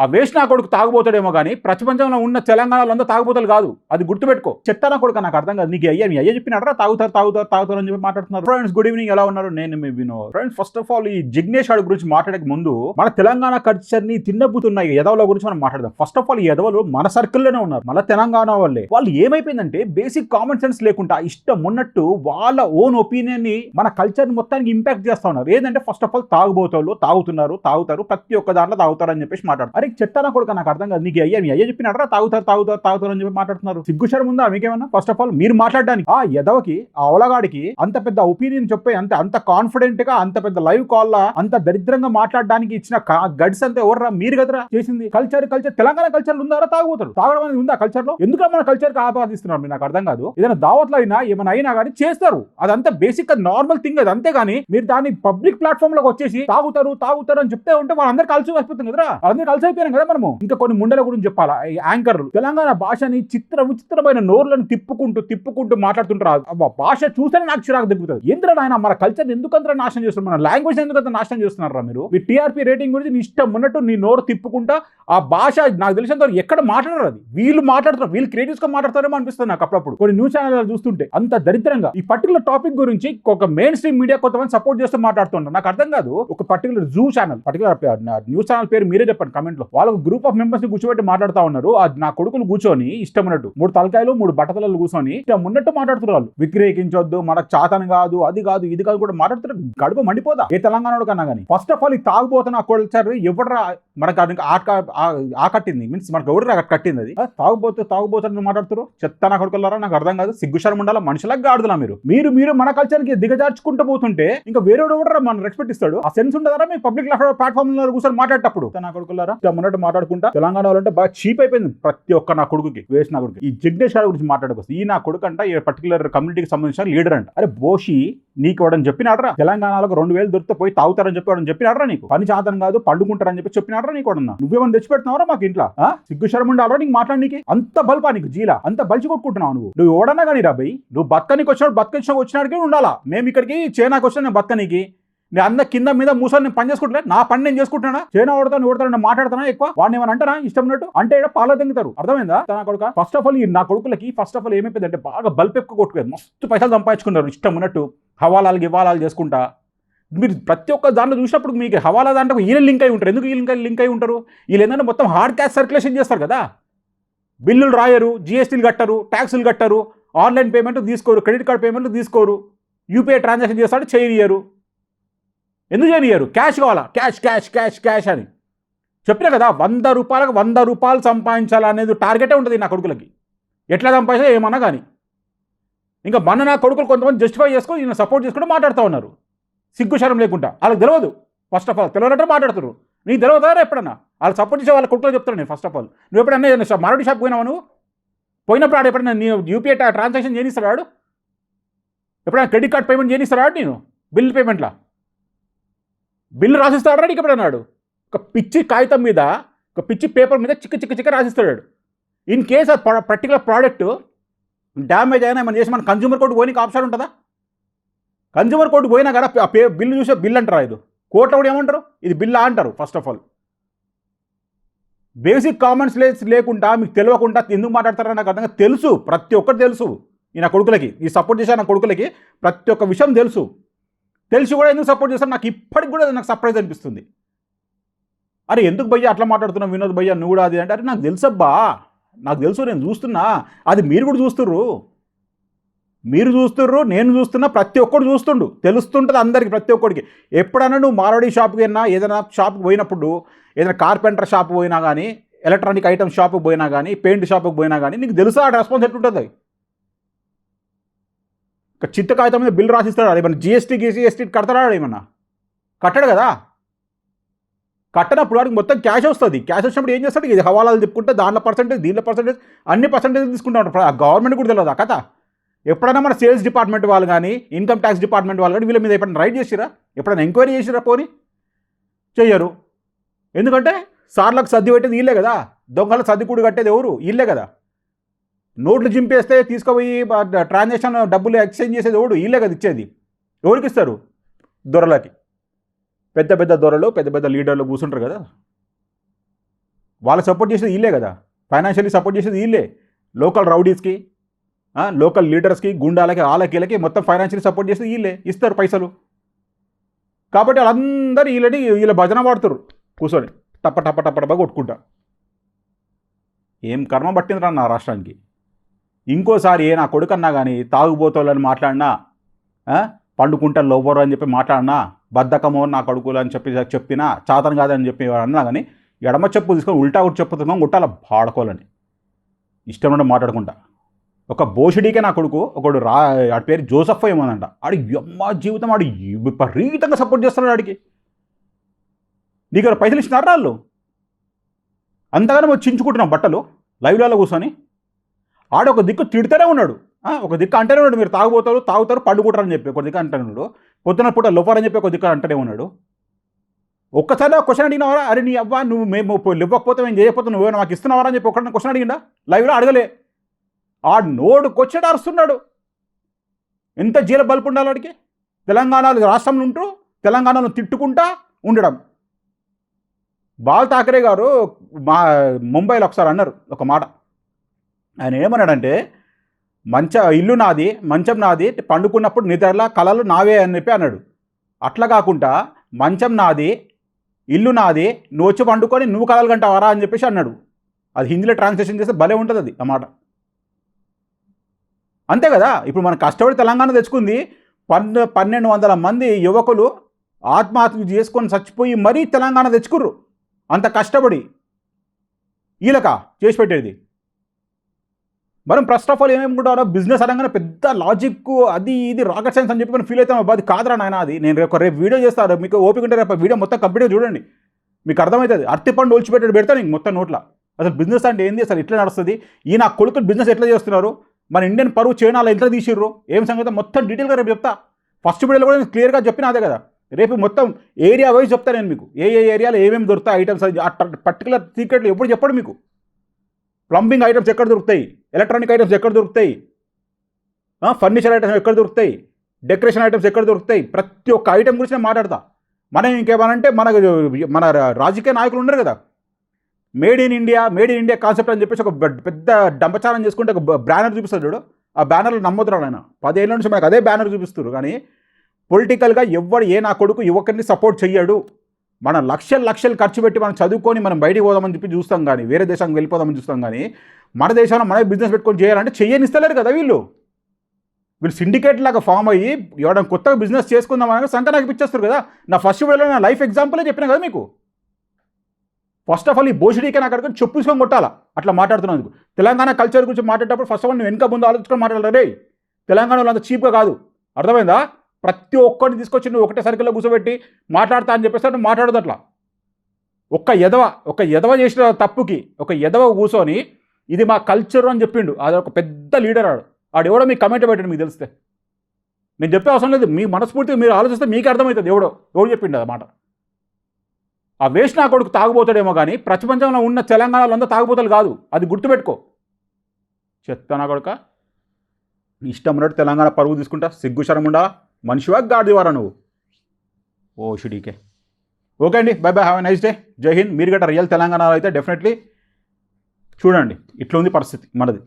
ఆ వేస్ట్ నా కొడుకు తాగుబోతాడేమో కానీ ప్రపంచంలో ఉన్న తెలంగాణలో అంతా తాగుబోతలు కాదు, అది గుర్తుపెట్టుకో. చెత్త నా కొడుకు నాకు అర్థం కాదు. నీకు మీ అయ్యా చెప్పినారా తాగుతారు అని చెప్పి మాట్లాడుతున్నారు. ఫ్రెండ్స్, గుడ్ ఈవినింగ్, ఎలా ఉన్నారు? నేను మీ Vinod. Friends, first of all ఈ జిగ్నేష్ గారి గురించి మాట్లాడే ముందు మన తెలంగాణ కల్చర్ ని తిన్నబుతున్నాయి ఎదవల గురించి మనం మాట్లాడదాం. ఫస్ట్ ఆఫ్ ఆల్ ఈ ఎదవలు మన సర్కిల్లోనే ఉన్నారు, మన తెలంగాణ వాళ్ళే. వాళ్ళు ఏమైపోయిందంటే బేసిక్ కామన్ సెన్స్ లేకుండా ఇష్టం ఉన్నట్టు వాళ్ళ ఓన్ ఒపీనియన్ ని మన కల్చర్ మొత్తానికి ఇంపాక్ట్ చేస్తా ఉన్నారు. ఏంటంటే ఫస్ట్ ఆఫ్ ఆల్ తాగుబోతోళ్ళు తాగుతారు, ప్రతి ఒక్క దాంట్లో తాగుతారు అని చెప్పేసి మాట్లాడు. అరే చెత్తాన కొడుకు నాకు అర్థం కాదు. నీకు మీ అయ్యా చెప్పినారా తాగుతారు అని చెప్పి మాట్లాడుతున్నారు. సిగ్గుశరం ఉందా మీకేమన్నా? ఫస్ట్ ఆఫ్ ఆల్ మీరు మాట్లాడడానికి ఆ ఎదవకి, ఆ అవలగాడికి అంత పెద్ద ఒపీనియన్ చెప్పే అంత కాన్ఫిడెంట్ గా, అంత పెద్ద లైవ్ కాల్ లా అంత దరిద్రంగా మాట్లాడడానికి ఇచ్చిన గడ్స్ అంతా ఎవర్రా? మీరు కదరా చేసింది. కల్చర్ తెలంగాణ కల్చర్ ఉందారా? తాగుతారు, తాగడం అనేది ఉందా కల్చర్ లో? ఎందుకు మన కల్చర్ కి ఆపాదిస్తున్నారు మీరు? నాకు అర్థం కాదు. ఏదైనా దావత్లో అయినా ఏమైనా అయినా కానీ చేస్తారు, అదంతా బేసిక్ నార్మల్ థింగ్ అది, అంతేగాని మీరు దాన్ని పబ్లిక్ ప్లాట్ఫామ్ లోకి వచ్చేసి తాగుతారు అని చెప్తే ఉంటే వాళ్ళందరూ కలిసి వస్తుంది కదరా. అందరూ కలిసి అయిపోయారు కదా మనము. ఇంకా కొన్ని ముండల గురించి చెప్పాలా? యాంకర్లు తెలంగాణ భాషని విచిత్రమైన నోర్లను తిప్పుకుంటూ మాట్లాడుతుంటారు. భాష చూస్తేనే నాకు చిరాకు దిగుతుంది. ఏంద్రా నాయన మన కల్చర్ ఎందుకంత నాశనం చేస్తున్నారు, మన లాంగ్వేజ్ ఎందుకంత నాశనం చేస్తున్నారా మీరు? మీ టీఆర్పీ రేటింగ్ గురించి నీ ఇష్టం ఉన్నట్టు నీ నోరు తిప్పుకుంటా ఆ భాష నాకు తెలిసినంత ఎక్కడ మాట్లాడరు. అది వీళ్ళు మాట్లాడుతున్నారు, వీళ్ళు క్రియేటివ్స్ గా మాట్లాడతారేమో అనిపిస్తుంది నాకు అప్పుడప్పుడు కొన్ని న్యూస్ ఛానల్ చూస్తుంటే. అంత దరిద్రంగా ఈ పర్టికులర్ టాపిక్ గురించి ఒక మెయిన్ స్ట్రీమ్ మీడియా కొంతమంది సపోర్ట్ చేస్తూ మాట్లాడుతుంటారు. నాకు అర్థం కాదు. ఒక particular zoo channel, news channel పేరు మీరే చెప్పండి కమెంట్ లో. వాళ్ళకు గ్రూప్ ఆఫ్ మెంబర్స్ ని కూర్చోబెట్టి మాట్లాడుతూ ఉన్నారు. నా కొడుకులు కూర్చొని ఇష్టం ఉన్నట్టు 3 తలకాయలు 3 బట్టతలలు కూర్చొని ఇష్టం ఉన్నట్టు మాట్లాడుతున్నారు. వాళ్ళు విక్రయించొద్దు, మనకు చాతన కాదు, అది కాదు ఇది కాదు కూడా మాట్లాడుతున్నారు. గడుపు మండిపోదా ఏ తెలంగాణ కన్నా కానీ. ఫస్ట్ ఆఫ్ ఆల్ ఈ తాగుబోతున్న కల్చర్ ఎవడరా మనకు ఆకట్టింది? మీన్స్ మనకు ఎవరు కట్టింది? అది తాగుబోతున్న మాట్లాడుతారు. చెత్త నా కొడుకులారా, నాకు అర్థం కాదు. సిగ్గుశరం ఉండాలా, మనుషులకు గాడుదలా మీరు మన కల్చర్ కి దిగజార్చుకుంటూ పోతుంటే ఇంకా వేరే ఎవడరా మన రెస్పెక్ట్ ఇస్తాడు? ఆ సెన్స్ ఉండదా మీ పబ్లిక్ ప్లాట్ఫామ్ లో కూర్చొని మాట్లాడేటప్పుడు? నా కొడుకులారా ఉన్నట్టు మాట్లాడుకుంటా తెలంగాణ వాళ్ళంటే బాగా చీప్ అయిపోయింది ప్రతి ఒక్క నా కొడుకుకి, వేస్ట్ నా కొడుకు. ఈ జిగ్నేష్ గారి గురించి మాట్లాడుకొస్తే ఈ నా కొడుకు అంట ఈ పర్టికులర్ కమ్యూనిటీకి సంబంధించిన లీడర్ అంట. అరే బోషి, నీకు వాడని చెప్పినాడరా తెలంగాణలో 2000 దొరికితే పోయి తాగుతారని చెప్పి వాడని చెప్పినాడరా? నీకు పని చాతనం కాదు పండుకుంటారని చెప్పినాడరా? నీకు వాడన్నా నువ్వేమని తెచ్చిపెడుతున్నావరా మాకు ఇంట్లో? సిగ్గుశరం ఉండాలరా నీకు మాట్లాడడానికి? అంత బల్పా నీకు జీలా? అంత బలిచి కొట్టుకుంటున్నావు నువ్వు ఎవడన్నా కానీ రాబోయ్. నువ్వు బతకనికి వచ్చినాడికే ఉండాలా. మేము ఇక్కడికి చేనాకి వచ్చినా నేను బతకనికి, నేను అంద కింద మీద మూసాన్ని నేను పని చేసుకుంటలే, నా పని నేను చేసుకుంటున్నా. చైనా ఓడతాను మాట్లాడుతున్నా ఎక్కువ. వాడిని ఏమని అంటారా ఇష్టం ఉన్నట్టు? అంటే పాల తెంగుతారు. అర్థమైందా నా కొడుక? ఫస్ట్ ఆఫ్ ఆల్ నా కొడుకులకి ఏమైపోయింది అంటే బాగా బల్ప్ ఎక్కువ కొట్టుకోలేదు, మస్తు పైసలు సంపాదించుకున్నారు ఇష్టం ఉన్నట్టు. హవాలాలు చేసుకుంటా. మీరు ప్రతి ఒక్క దాంట్లో చూసినప్పుడు మీకు హవాలా దాంట్లో వీళ్ళు లింక్ అయి ఉంటారు. ఎందుకు లింక్ అయి ఉంటారు? వీళ్ళు ఏంటంటే మొత్తం హార్డ్ క్యాష్ సర్క్యులేషన్ చేస్తారు కదా. బిల్లులు రాయరు, జిఎస్టీలు కట్టరు, ట్యాక్సులు కట్టరు, ఆన్లైన్ పేమెంట్ తీసుకోరు, క్రెడిట్ కార్డ్ పేమెంట్లు తీసుకోరు, యూపీఐ ట్రాన్సాక్షన్ చేస్తాడు చేయనియరు. ఎందుకు చేయనియరు? క్యాష్ కావాలా, క్యాష్ అని చెప్పినా కదా. 100 రూపాయలకు 100 రూపాయలు సంపాదించాలనేది టార్గెటే ఉంటుంది నా కొడుకులకి. ఎట్లా సంపాదించా ఏమన్నా కానీ. ఇంకా నా కొడుకులు కొంతమంది జస్టిఫై చేసుకొని ఈయన సపోర్ట్ చేసుకుంటూ మాట్లాడుతూ ఉన్నారు సిగ్గుశరం లేకుండా. వాళ్ళకి తెలియదు. ఫస్ట్ ఆఫ్ ఆల్ తెలియనట్టు మాట్లాడుతున్నారు. నీకు తెలియదారా ఎప్పుడన్నా? వాళ్ళు సపోర్ట్ చేసే వాళ్ళ కొడుకులు చెప్తాను నేను. ఫస్ట్ ఆఫ్ ఆల్ నువ్వు ఎప్పుడన్నా మారుడి షాప్ పోయినావు? నువ్వు పోయినప్పుడు ఆడు ఎప్పుడన్నా నీ యూపీఐ ట్రాన్సాక్షన్ చేయనిస్తాడు? ఎప్పుడైనా క్రెడిట్ కార్డ్ పేమెంట్ చేయనిస్తాడు? నేను బిల్ పేమెంట్లా బిల్లు రాసిస్తాడు నీకు ఎప్పుడన్నాడు? ఒక పిచ్చి కాగితం మీద, ఒక పిచ్చి పేపర్ మీద చిక్క రాసిస్తాడు. ఇన్ కేస్ ఆ పర్టికులర్ ప్రోడక్ట్ డ్యామేజ్ అయినా ఏమైనా చేసి మన కన్జ్యూమర్ కోర్టు పోయిన ఆప్షన్ ఉంటుందా? కన్జ్యూమర్ కోర్టు పోయినా కదా ఆ బిల్లు చూసే బిల్ అంటారా? ఇది కోర్టులో కూడా ఏమంటారు? ఇది బిల్లా అంటారు. First of all basic common sense లేకుండా మీకు తెలియకుండా ఎందుకు మాట్లాడతారో నాకు అర్థంగా. తెలుసు, ప్రతి ఒక్కటి తెలుసు. ఈ నా కొడుకులకి, ఈ సపోర్ట్ చేసే నా కొడుకులకి ప్రతి ఒక్క విషయం తెలిసి కూడా ఎందుకు సపోర్ట్ చేస్తారు నాకు ఇప్పటికి కూడా నాకు సర్ప్రైజ్ అనిపిస్తుంది. అరే ఎందుకు భయ్యా అట్లా మాట్లాడుతున్నావు వినోద్ భయ్యా నువ్వు కూడా అది అంటే? అరే నాకు తెలుసబ్బా, నాకు తెలుసు, నేను చూస్తున్నా. అది మీరు కూడా చూస్తుర్రు, నేను చూస్తున్నా, ప్రతి ఒక్కరు చూస్తుండు, తెలుస్తుంటుంది అందరికీ, ప్రతి ఒక్కరికి. ఎప్పుడైనా నువ్వు మారవాడి షాప్కి అయినా ఏదైనా షాప్కి పోయినప్పుడు, ఏదైనా కార్పెంటర్ షాప్ పోయినా కానీ, ఎలక్ట్రానిక్ ఐటమ్ షాప్కి పోయినా కానీ, పెయింట్ షాప్కి పోయినా కానీ నీకు తెలుసా ఆ రెస్పాన్స్ ఎట్లుంటుంది? ఒక చిత్త కాగితం మీద బిల్లు రాసిస్తాడు. ఏమన్నా జిఎస్టీ కడతాడా? ఏమన్నా కట్టడు కదా. కట్టనప్పుడు వాడికి మొత్తం క్యాష్ వస్తుంది. క్యాష్ వచ్చినప్పుడు ఏం చేస్తాడు? ఇది హవాలాలు తిప్పుకుంటే దాంట్లో పర్సెంటేజ్, దీంట్లో పర్సెంటేజ్, అన్ని పర్సెంటేజ్ తీసుకుంటా ఉంటారు. గవర్నమెంట్ కూడా తెలియదు ఆ కథ. ఎప్పుడైనా మన సేల్స్ డిపార్ట్మెంట్ వాళ్ళు కానీ, ఇన్కమ్ ట్యాక్స్ డిపార్ట్మెంట్ వాళ్ళు కానీ వీళ్ళ మీద ఎప్పుడైనా రైడ్ చేసిరా? ఎప్పుడైనా ఎంక్వైరీ చేసిరా? పోని చెయ్యరు. ఎందుకంటే సార్లకు సర్ది పెట్టేది వీళ్ళే కదా. దొంగల సర్దికూడు కట్టేది ఎవరు? వీళ్ళే కదా. నోట్లు చింపేస్తే తీసుకుపోయి ట్రాన్సాక్షన్ డబ్బులు ఎక్స్చేంజ్ చేసేది ఎవడు? వీళ్ళే కదా ఇచ్చేది. ఎవరికి ఇస్తారు? దొరలకి. పెద్ద దొరలు, పెద్ద లీడర్లు కూర్చుంటారు కదా. వాళ్ళు సపోర్ట్ చేసేది వీళ్ళే కదా, ఫైనాన్షియల్లీ సపోర్ట్ చేసేది వీళ్ళే. లోకల్ రౌడీస్కి, లోకల్ లీడర్స్కి, గుండాలకి, వీళ్ళకి మొత్తం ఫైనాన్షియల్లీ సపోర్ట్ చేసేది వీళ్ళే, ఇస్తారు పైసలు. కాబట్టి వాళ్ళందరూ వీళ్ళ భజన పాడుతారు కూర్చొని టప్ప టప్ప టప్ప టప్ప కొట్టుకుంటా. ఏం కర్మ పట్టిందిరా నా రాష్ట్రానికి. ఇంకోసారి నా కొడుకన్నా కానీ తాగుబోతోళ్ళని మాట్లాడినా, పండుకుంటా లోవరు అని చెప్పి మాట్లాడినా, బద్ధకమో నా కొడుకులు అని చెప్పినా, చాతన కాదని చెప్పి అన్నా కానీ ఎడమ చెప్పు తీసుకొని ఉల్టా ఒకటి చెప్పుతున్నాం గుట్టాల పాడుకోవాలని ఇష్టం నుండి మాట్లాడుకుంటా. ఒక బోషుడికే నా కొడుకు ఒకడు ఆడి పేరు జోసఫ్ ఏమోనంట, ఆడి అమ్మ జీవితం ఆడి విపరీతంగా సపోర్ట్ చేస్తున్నాడు. ఆడికి నీకు పైసలు ఇచ్చినారా వాళ్ళు? అంతగానో చించుకుంటున్నాం బట్టలు లైవ్లలో కూర్చొని. ఆడు ఒక దిక్కు తిడితేనే ఉన్నాడు, ఒక దిక్కు అంటేనే ఉన్నాడు, మీరు తాగుతారు పండుకుంటారని చెప్పి ఒక దిక్కు అంటేనే ఉన్నాడు, పొద్దున పూట లోపరని చెప్పి ఒక దిక్కు అంటేనే ఉన్నాడు. ఒక్కసారి క్వశ్చన్ అడిగినవారా? అరే నీ అవ్వ నువ్వు మేము ఇవ్వకపోతే మేము చేయకపోతే నువ్వు మాకు ఇస్తున్నావరా అని చెప్పి ఒకటి క్వశ్చన్ అడిగిందా? లైవ్లో అడగలే. ఆ నోడుకు వచ్చాడు అరుస్తున్నాడు. ఎంత జీల బల్పు ఉండాలి వాడికి? తెలంగాణలో రాష్ట్రంలో ఉంటూ తెలంగాణలో తిట్టుకుంటా ఉండడం. బాల్ ఠాకరే గారు ముంబైలో ఒకసారి అన్నారు ఒక మాట. ఆయన ఏమన్నాడంటే, ఇల్లు నాది, మంచం నాది, పండుకున్నప్పుడు నిద్రలా కళలు నావే అని చెప్పి అన్నాడు. అట్లా కాకుండా మంచం నాది, ఇల్లు నాది, నువ్వు వచ్చి పండుకొని నువ్వు కళలు కంటావారా అని చెప్పేసి అన్నాడు. అది హిందీలో ట్రాన్స్లేషన్ చేస్తే భలే ఉంటుంది అది ఆ మాట. అంతే కదా. ఇప్పుడు మనం కష్టపడి తెలంగాణ తెచ్చుకుంది 1200 మంది యువకులు ఆత్మహత్య చేసుకొని చచ్చిపోయి మరీ తెలంగాణ తెచ్చుకుర్రు. అంత కష్టపడి ఈలక చేసి పెట్టేది. మనం ఫస్ట్ ఆఫ్ ఆల్ ఏమేముకుంటారో బిజినెస్ అనగానే పెద్ద లాజిక్ అది ఇది రాకెట్ సైన్స్ అని చెప్పి మనం ఫీల్ అవుతాం. అది కాదురా నాయన. అది నేను రేపు వీడియో చేస్తాను, మీకు ఓపిక ఉంటే రేపు వీడియో మొత్తం కంప్లీట్గా చూడండి, మీకు అర్థమవుతుంది. అరటిపండు ఒలిచిపెట్టాడు పెడతాను ఇంక మొత్తం నోట్ల. అసలు బిజినెస్ అంటే ఏంది, అసలు ఎట్లా నడుస్తుంది, ఈ నా కొడుకులు బిజినెస్ ఎట్లా చేస్తున్నారు, మన ఇండియన్ పరువు చైనాలో ఎంత తీసిర్రు, ఏం సంగతి మొత్తం డీటెయిల్గా రేపు చెప్తా. ఫస్ట్ వీడియోలో కూడా నేను క్లియర్గా చెప్పిన అదే కదా. రేపు మొత్తం ఏరియా వైజ్ చెప్తాను నేను మీకు, ఏ ఏరియాలో ఏమేమి దొరుకుతాయి ఐటమ్స్, పర్టికులర్ సీక్రెట్లు ఎప్పుడు చెప్పడు మీకు. ప్లంబింగ్ ఐటమ్స్ ఎక్కడ దొరుకుతాయి, ఎలక్ట్రానిక్ ఐటమ్స్ ఎక్కడ దొరుకుతాయి, ఫర్నిచర్ ఐటమ్స్ ఎక్కడ దొరుకుతాయి, డెకరేషన్ ఐటమ్స్ ఎక్కడ దొరుకుతాయి, ప్రతి ఒక్క ఐటమ్ గురించి నేను మాట్లాడతా. మనం ఇంకేమనంటే మన రాజకీయ నాయకులు ఉన్నారు కదా, మేడ్ ఇన్ ఇండియా కాన్సెప్ట్ అని చెప్పేసి ఒక పెద్ద డంపచారం చేసుకుంటే ఒక బ్యానర్ చూపిస్తాడు చూడు, ఆ బ్యానర్లు నమ్ముతున్నాడు ఆయన. 10 ఏళ్ళ నుంచి మనకు అదే బ్యానర్ చూపిస్తారు. కానీ పొలిటికల్గా నా కొడుకు యువకుడిని సపోర్ట్ చెయ్యడు. మన లక్షలు ఖర్చు పెట్టి మనం చదువుకొని మనం బయటికి పోదామని చెప్పి చూస్తాం, కానీ వేరే దేశానికి వెళ్ళిపోదామని చూస్తాం. కానీ మన దేశంలో మనమే బిజినెస్ పెట్టుకొని చేయాలంటే చెయ్యనిస్తలేరు కదా వీళ్ళు సిండికేట్ లాగా ఫామ్ అయ్యి ఎవరైనా కొత్తగా బిజినెస్ చేసుకుందామని సంకనాకి పిచ్చేస్తారు కదా. నా ఫస్ట్ వీడియోలో నా లైఫ్ ఎగ్జాంపులే చెప్పినా కదా మీకు. ఫస్ట్ ఆఫ్ ఆల్ ఈ బోషుడికే నాకు అక్కడికి చెప్పుకొని కొట్టాలా అట్లా మాట్లాడుతున్నందుకు. తెలంగాణ కల్చర్ గురించి మాట్లాడేటప్పుడు ఫస్ట్ ఆఫ్ ఆల్ నువ్వు వెనక ముందు ఆలోచించుకొని మాట్లాడాలి. రే తెలంగాణలో అంత చీప్గా కాదు, అర్థమైందా? ప్రతి ఒక్కరిని తీసుకొచ్చి నువ్వు ఒకటే సర్కిల్లో కూర్చోబెట్టి మాట్లాడతా అని చెప్పేసి నువ్వు మాట్లాడదు. అట్లా ఒక ఎదవ చేసిన తప్పుకి ఒక ఎదవ కూర్చొని ఇది మా కల్చర్ అని చెప్పిండు. అది ఒక పెద్ద లీడర్ ఆడు ఎవడో మీకు కమెంట్ పెట్టండి, మీకు తెలిస్తే. నేను చెప్పే అవసరం లేదు, మీ మనస్ఫూర్తిగా మీరు ఆలోచిస్తే మీకు అర్థమవుతుంది ఎవడు చెప్పిండు అన్నమాట. ఆ వేస్ట్ నా కొడుకు తాగుబోతాడేమో కానీ ప్రపంచంలో ఉన్న తెలంగాణలో అంతా తాగుబోతలు కాదు, అది గుర్తుపెట్టుకో. చెత్త నా కొడుక, ఇష్టం ఉన్నట్టు తెలంగాణ పరువు తీసుకుంటా, సిగ్గుశరం ఉండా, మనిషివా గాడివారా నువ్వు? ఓ షుడీకే. ఓకే అండి, by by, have a nice day, జై హింద్. మీరు గట్రా రియల్ తెలంగాణలో అయితే డెఫినెట్లీ చూడండి, ఇట్లా ఉంది పరిస్థితి మనది.